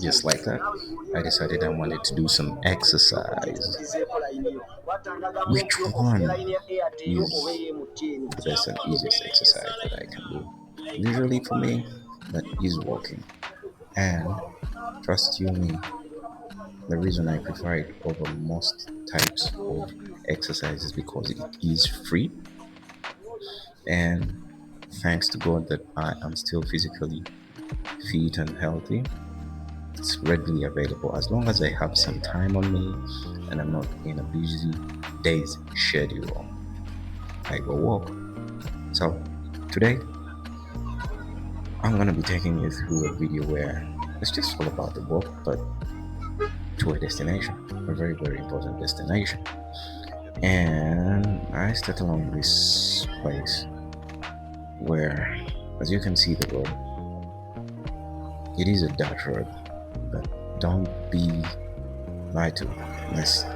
Just like that, I decided I wanted to do some exercise. Which one is the best and easiest exercise that I can do? Usually for me, that is walking. And trust you me, the reason I prefer it over most types of exercise is because it is free. And thanks to God that I am still physically fit and healthy, it's readily available as long as I have some time on me and I'm not in a busy day's schedule. I go walk. So today I'm gonna be taking you through a video where it's just all about the walk, but to a destination, a very very important destination. And I start along this place where, as you can see, the road. It is a dirt road, but don't be lied to. Yes,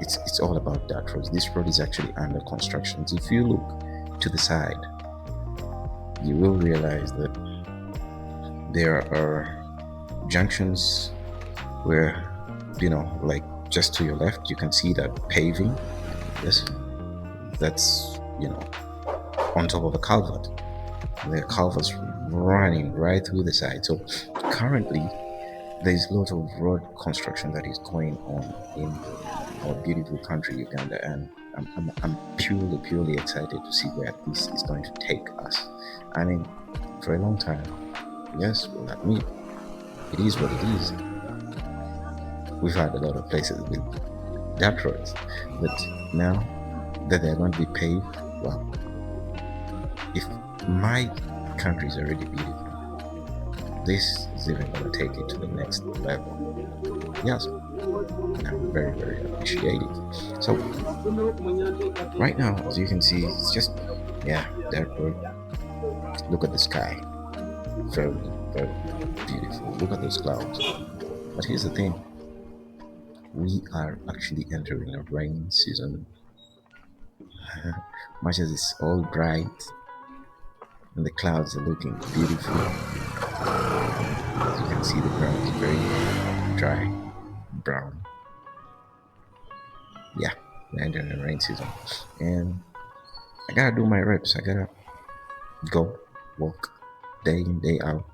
it's all about dirt roads. This road is actually under construction. If you look to the side, you will realize that there are junctions where, like just to your left, you can see that paving. Yes, that's on top of a culvert. The culvert's running right through the side. So currently, there's a lot of road construction that is going on in our beautiful country, Uganda, and I'm purely excited to see where this is going to take us. I mean, for a long time, yes, we'll admit, it is what it is. We've had a lot of places with dirt roads, but now that they're going to be paved, well, if my country is already beautiful, this is even going to take it to the next level. Yes, and I'm very appreciative. So right now, as you can see, it's just that road. Look at the sky, very beautiful. Look at those clouds. But here's the thing: we are actually entering a rain season. Much as it's all bright and the clouds are looking beautiful, as you can see, the ground is very dry, brown. Yeah, we're entering the rain season, and I gotta do my reps. I gotta go walk day in day out,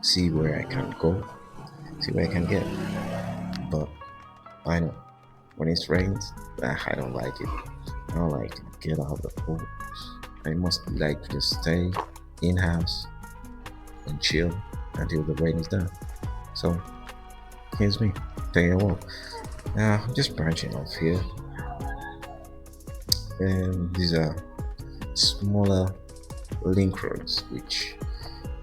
see where I can go, see where I can get. But I know when it rains, I don't like it. I don't like to get out of the pool. I must like to just stay in house and chill until the rain is done. So here's me taking a walk. Now I'm just branching off here, and these are smaller link roads, which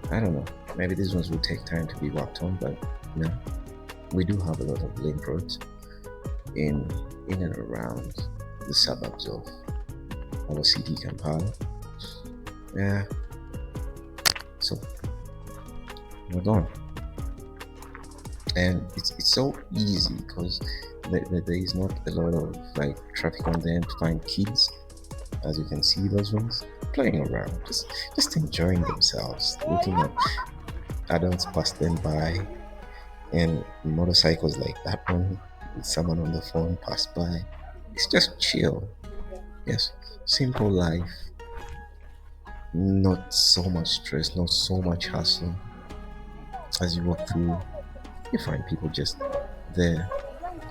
I don't know. Maybe these ones will take time to be walked on, but we do have a lot of link roads in and around the suburbs of our city, Kampala. Yeah, so we're going, and it's so easy because there is not a lot of like traffic on them to find kids. As you can see, those ones playing around, just enjoying themselves, looking at adults pass them by, and motorcycles like that one with someone on the phone pass by. It's just chill. Yes, simple life, not so much stress, not so much hassle. As you walk through, you find people just there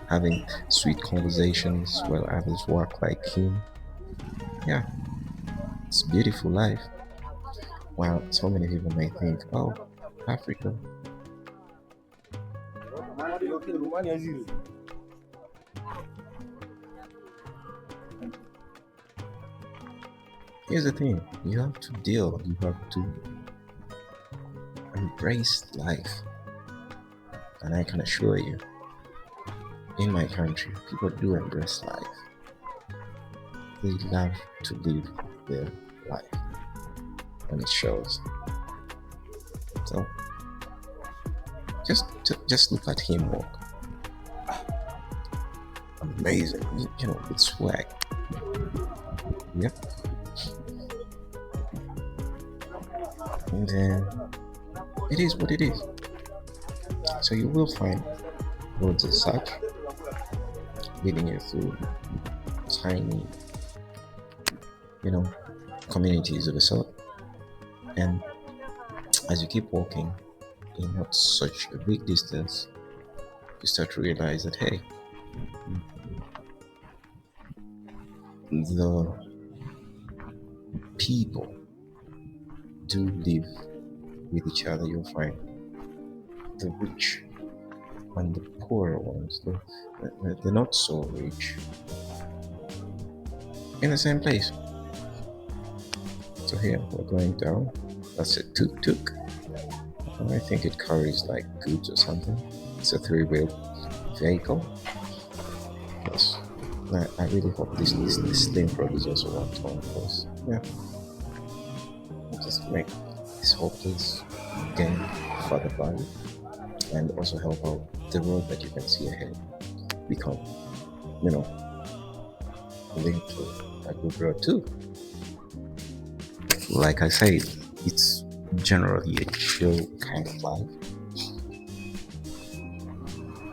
having sweet conversations while others walk like him. Yeah, it's a beautiful life. While so many people may think, oh, Africa. Here's the thing: you have to deal, you have to embrace life. And I can assure you, in my country, people do embrace life. They love to live their life, and it shows. So just look at him walk. Amazing, with swag. Yep. And then it is what it is. So you will find roads as such, leading you through tiny, you know, communities of a sort. And as you keep walking in not such a big distance, you start to realize that hey, the people do live with each other. You'll find the rich and the poor ones, the not so rich, in the same place. So here we're going down. That's a tuk tuk. I think it carries like goods or something. It's a three-wheel vehicle. Yes. I really hope this link road is also one tone because yeah, just make this whole place gain further value and also help out the road that you can see ahead become, you know, linked to a good road too. Like I said, it's generally a chill kind of life,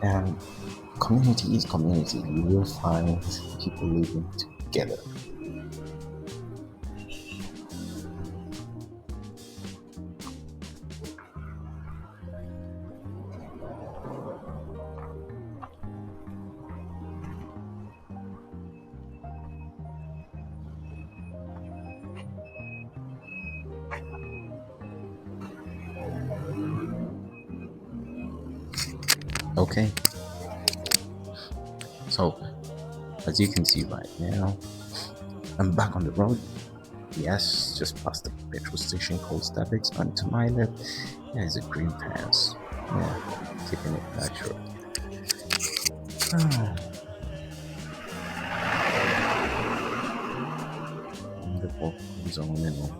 and community is community. You will find people living together. Okay, so as you can see right now, I'm back on the road. Yes, just past the petrol station called Starbucks, and to my left, there's a green fence. Yeah, keeping it natural. The walk goes on and on.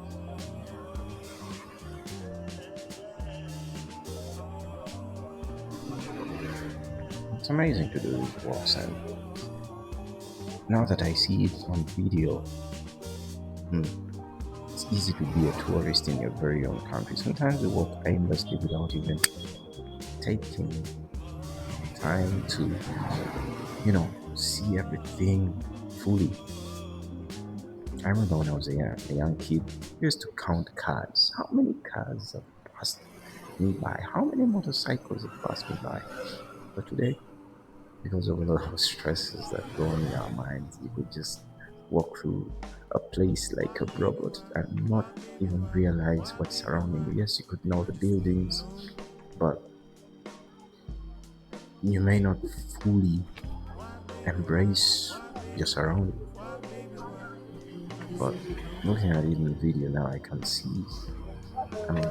It's amazing to do these walks, and now that I see it on video, it's easy to be a tourist in your very own country. Sometimes we walk aimlessly without even taking time to, see everything fully. I remember when I was a young kid, I used to count cars. How many cars have passed me by? How many motorcycles have passed me by? But today, because of a lot of stresses that go on in our minds, you could just walk through a place like a robot and not even realize what's surrounding you. Yes, you could know the buildings, but you may not fully embrace your surroundings. But looking at it in the video now, I can see. I mean,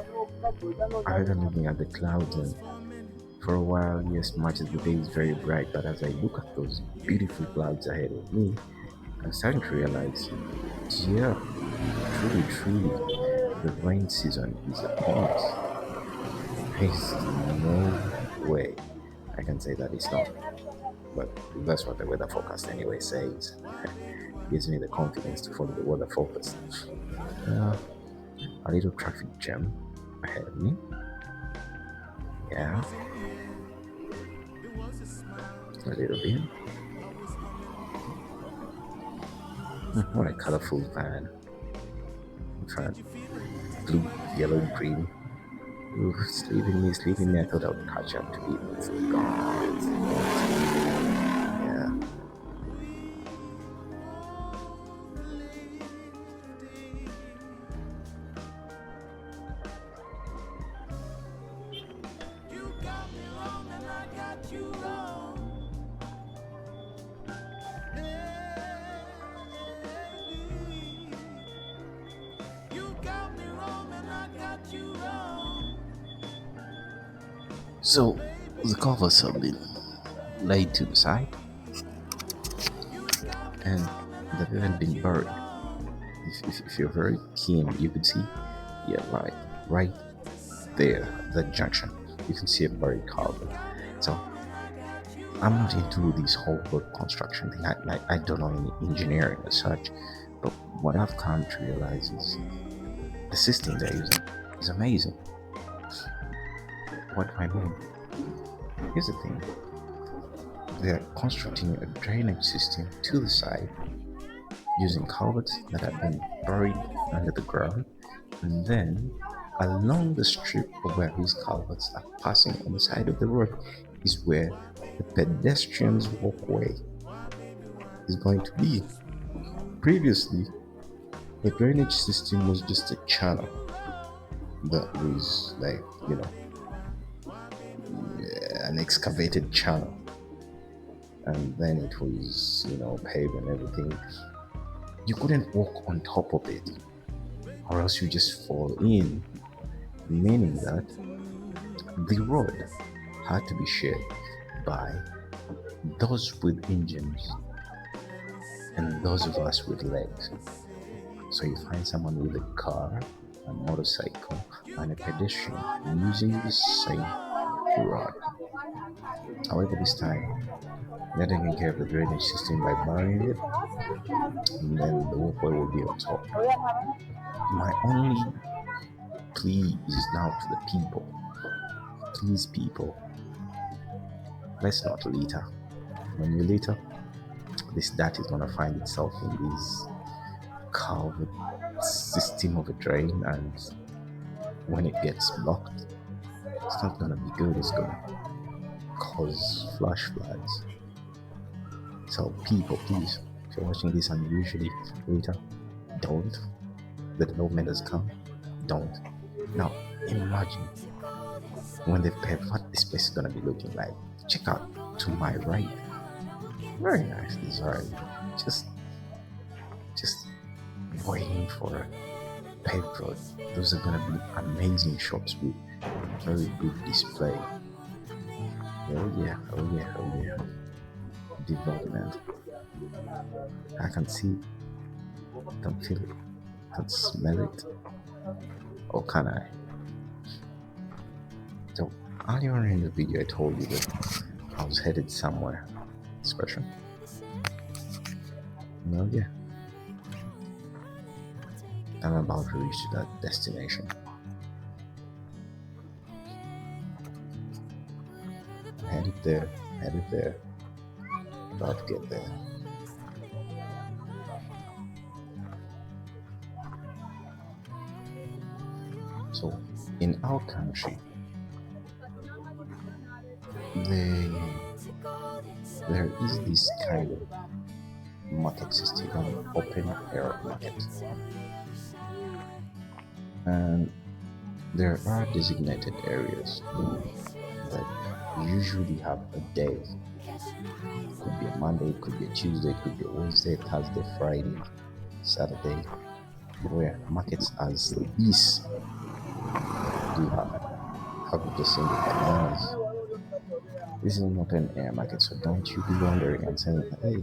other than looking at the clouds, and for a while, yes, much of the day is very bright, but as I look at those beautiful clouds ahead of me, I'm starting to realize, yeah, truly, the rain season is upon us. There's no way I can say that it's not. But that's what the weather forecast anyway says. Gives me the confidence to follow the weather forecast. A little traffic jam ahead of me. Yeah, a little bit. What a colorful van. In front, blue, yellow, green. Ooh, sleeping me. I thought I would catch up to it. It's gone. Yeah. So the covers have been laid to the side and they've even been buried. If you're very keen, you could see, yeah, right there, that junction, you can see a buried cover. So I'm not into this whole road construction thing. I don't know any engineering as such, but what I've come to realize is the system they're using is amazing. What do I mean? here's the thing, they're constructing a drainage system to the side using culverts that have been buried under the ground, and then along the strip of where these culverts are passing on the side of the road is where the pedestrians walkway is going to be. Previously, the drainage system was just a channel that was like, you know, an excavated channel, and then it was, paved and everything. You couldn't walk on top of it, or else you just fall in, meaning that the road had to be shared by those with engines and those of us with legs. So you find someone with a car, a motorcycle, and a pedestrian using the same road. However, this time they're taking care of the drainage system by burying it, and then the walkway will be on top. My only plea is now to the people. Please, people, let's not litter. When you litter, this dirt is gonna find itself in this curved system of a drain, and when it gets blocked, it's not gonna be good. It's gonna cause flash floods. So people, please, if you're watching this and you usually litter, don't. The development has come, don't. Now imagine when they've paved what this place is gonna be looking like. Check out to my right. Very nice design. Just waiting for a paved road. Those are gonna be amazing shops with very good display. Oh yeah. Development. I can see, can feel it, can smell it. Or can I? So earlier on in the video I told you that I was headed somewhere special. Well, yeah, I'm about to reach that destination. Headed there, about to get there. So, in our country, there is this kind of market system, an open air market, and there are designated areas that usually have a day. It could be a Monday, it could be a Tuesday, it could be a Wednesday, Thursday, Friday, Saturday, where markets as this do have just seen the bananas. This is an open air market, so don't you be wondering and saying, hey,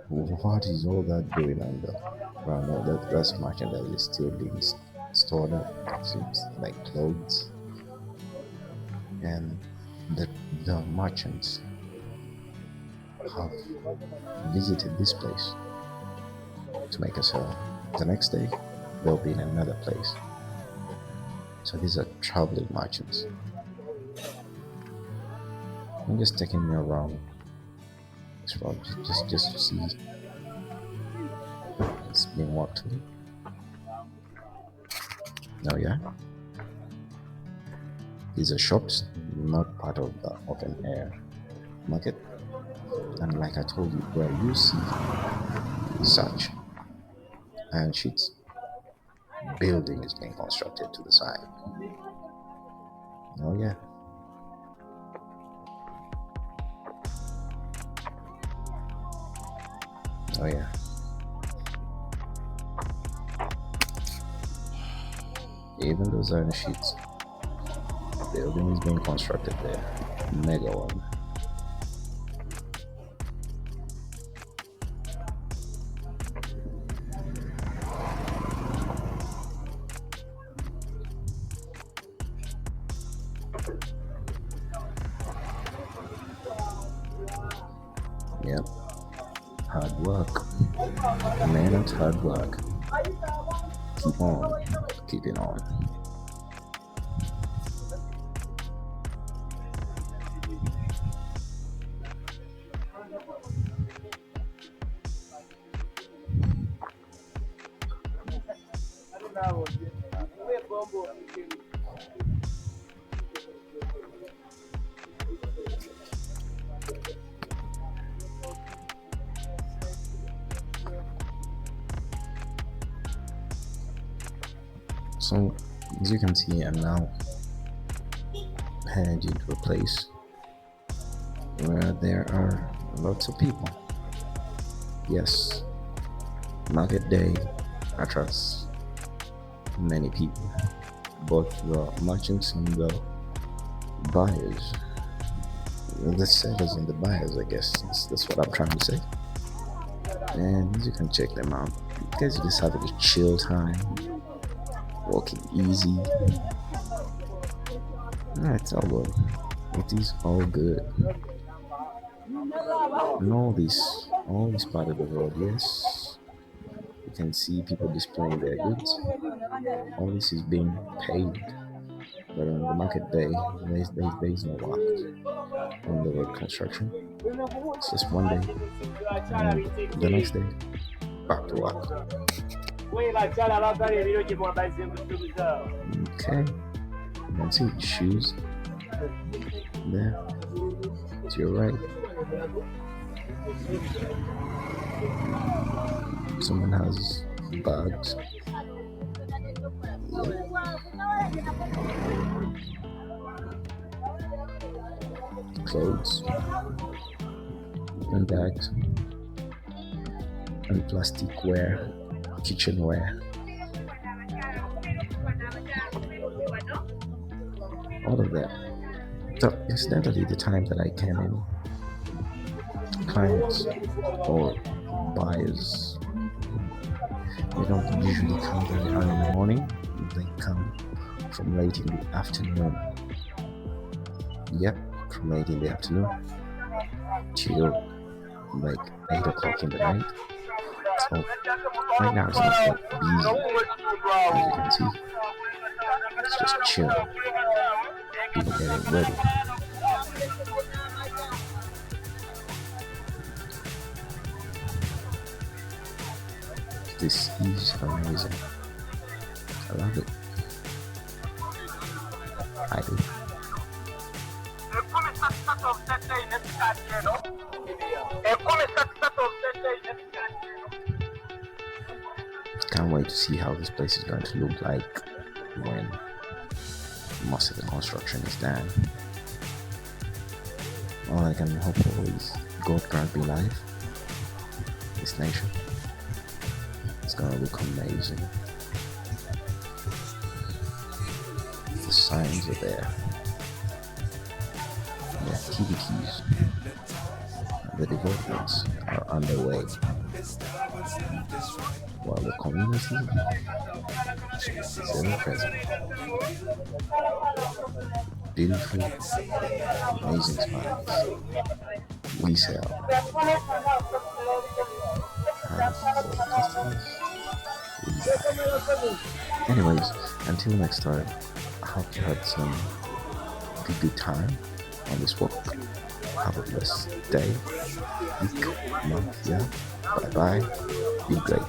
what is all that going on there? Well, no, that's merchandise is still being stored up. It seems like clothes. And the merchants have visited this place to make a sale. The next day, they'll be in another place. So these are traveling merchants. I'm just taking you around this road just to see it's being walked to. Oh yeah, these are shops, not part of the open air market. And like I told you, where you see such iron sheets, building is being constructed to the side. Oh yeah. Oh yeah. Even those iron sheets, building is being constructed there. Mega one. Yep. Hard work. Man, it's hard work. Keep on. Keeping on. So, as you can see, I'm now headed into a place where there are lots of people. Yes, market day attracts many people, both the merchants and the buyers. The sellers and the buyers, I guess. That's what I'm trying to say. And you can check them out. Guys, just having a chill time, walking easy. Yeah, it's all good. It is all good. And all this part of the world, yes, you can see people displaying their goods. All this is being paid. But on the market day, there is no work on the road construction. It's just one day, and the next day, back to work. Okay, you can see the shoes there to your right. Someone has bags. Clothes and bags and plasticware, kitchenware, all of that. So incidentally, the time that I came in, clients or buyers, they don't usually come very early in the morning. They come from late in the afternoon. Yep, from late in the afternoon till like 8 o'clock in the night. So right now it's not that busy, as you can see. It's just chill. People getting ready. This is amazing. I love it. I do. Can't wait to see how this place is going to look like when most of the construction is done. All I can hope for is God grant me life. This nation is gonna look amazing. The signs are there. The activities, the developments are underway. While the community is ever present. Beautiful, amazing smiles. We sell. And for customers, we buy. Anyways, until next time, I hope you had some good time on this walk. Have a blessed day, week, month, yeah. Bye bye. Be great.